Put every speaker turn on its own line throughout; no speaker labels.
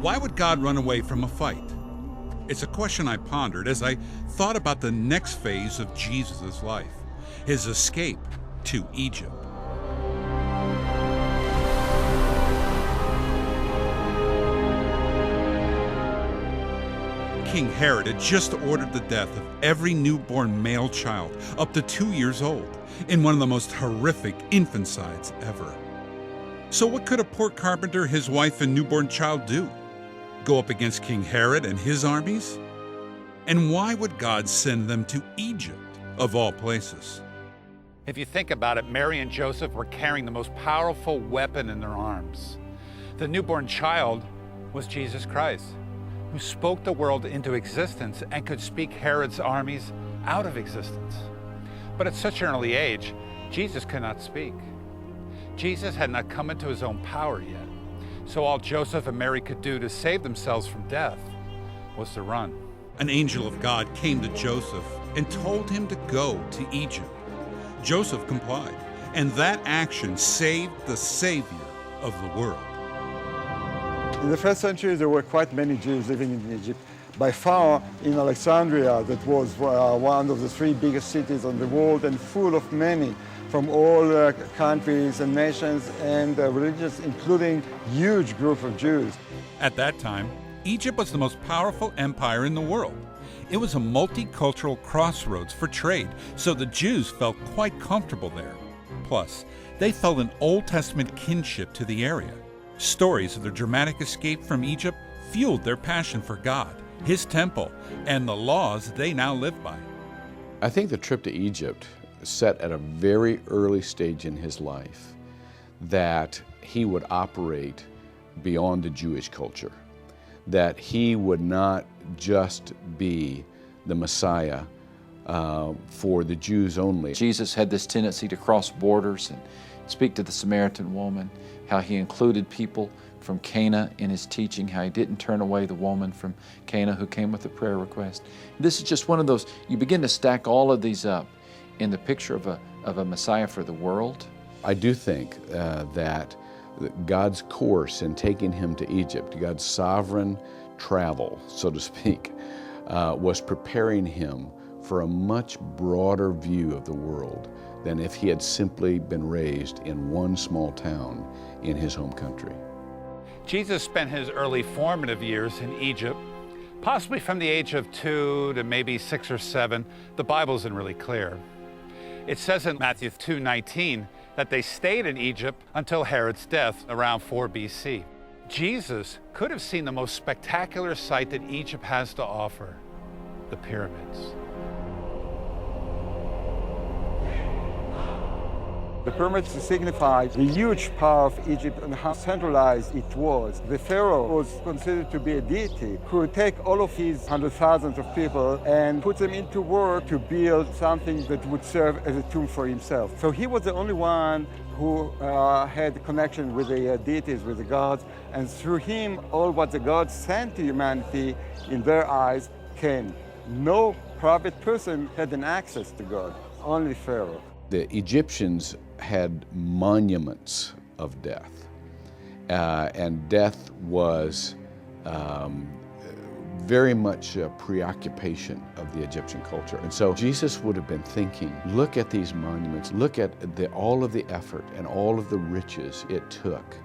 Why would God run away from a fight? It's a question I pondered as I thought about the next phase of Jesus' life, his escape to Egypt. King Herod had just ordered the death of every newborn male child up to 2 years old in one of the most horrific infanicides ever. So what could a poor carpenter, his wife, and newborn child do? Go up against King Herod and his armies? And why would God send them to Egypt, of all places?
If you think about it, Mary and Joseph were carrying the most powerful weapon in their arms. The newborn child was Jesus Christ, who spoke the world into existence and could speak Herod's armies out of existence. But at such an early age, Jesus could not speak. Jesus had not come into his own power yet. So all Joseph and Mary could do to save themselves from death was to run.
An angel of God came to Joseph and told him to go to Egypt. Joseph complied, and that action saved the Savior of the world.
In the first century, there were quite many Jews living in Egypt. By far, in Alexandria, that was one of the three biggest cities in the world and full of many from all countries and nations and religions, including huge group of Jews.
At that time, Egypt was the most powerful empire in the world. It was a multicultural crossroads for trade, so the Jews felt quite comfortable there. Plus, they felt an Old Testament kinship to the area. Stories of their dramatic escape from Egypt fueled their passion for God, his temple, and the laws they now live by.
I think the trip to Egypt set at a very early stage in his life that he would operate beyond the Jewish culture, that he would not just be the Messiah for the Jews only.
Jesus had this tendency to cross borders and speak to the Samaritan woman, how he included people from Cana in his teaching, how he didn't turn away the woman from Cana who came with a prayer request. This is just one of those, you begin to stack all of these up in the picture of a Messiah for the world.
I do think that God's course in taking him to Egypt, God's sovereign travel, so to speak, was preparing him for a much broader view of the world than if he had simply been raised in one small town in his home country.
Jesus spent his early formative years in Egypt, possibly from the age of 2 to maybe 6 or 7. The Bible isn't really clear. It says in Matthew 2:19 that they stayed in Egypt until Herod's death around 4 BC. Jesus could have seen the most spectacular sight that Egypt has to offer, the pyramids.
The pyramids signify the huge power of Egypt and how centralized it was. The pharaoh was considered to be a deity who would take all of his hundreds of thousands of people and put them into work to build something that would serve as a tomb for himself. So he was the only one who had connection with the deities, with the gods, and through him, all what the gods sent to humanity in their eyes came. No private person had an access to God, only Pharaoh.
The Egyptians had monuments of death, and death was very much a preoccupation of the Egyptian culture. And so Jesus would have been thinking, look at these monuments, look at all of the effort and all of the riches it took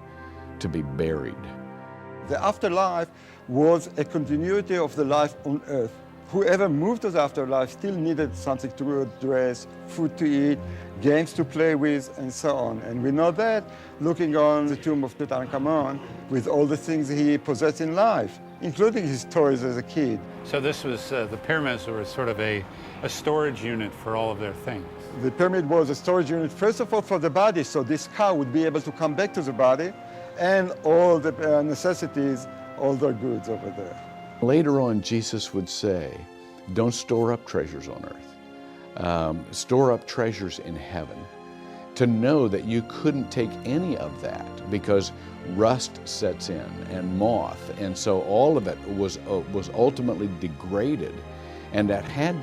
to be buried.
The afterlife was a continuity of the life on earth. Whoever moved to the afterlife still needed something to dress, food to eat, games to play with, and so on. And we know that looking on the tomb of Tutankhamun with all the things he possessed in life, including his toys as a kid.
So this was, the pyramids were sort of a storage unit for all of their things.
The pyramid was a storage unit, first of all, for the body, so this cow would be able to come back to the body, and all the necessities, all their goods over there.
Later on, Jesus would say, don't store up treasures on earth. Store up treasures in heaven. To know that you couldn't take any of that because rust sets in and moth, and so all of it was ultimately degraded, and that had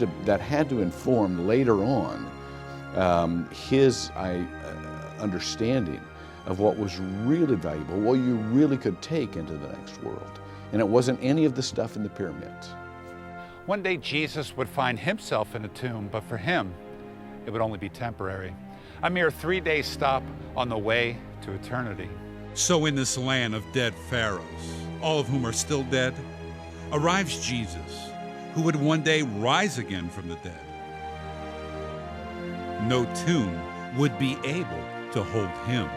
to inform later on his understanding of what was really valuable, what you really could take into the next world. And it wasn't any of the stuff in the pyramids.
One day Jesus would find himself in a tomb, but for him, it would only be temporary. A mere 3-day stop on the way to eternity.
So in this land of dead pharaohs, all of whom are still dead, arrives Jesus, who would one day rise again from the dead. No tomb would be able to hold him.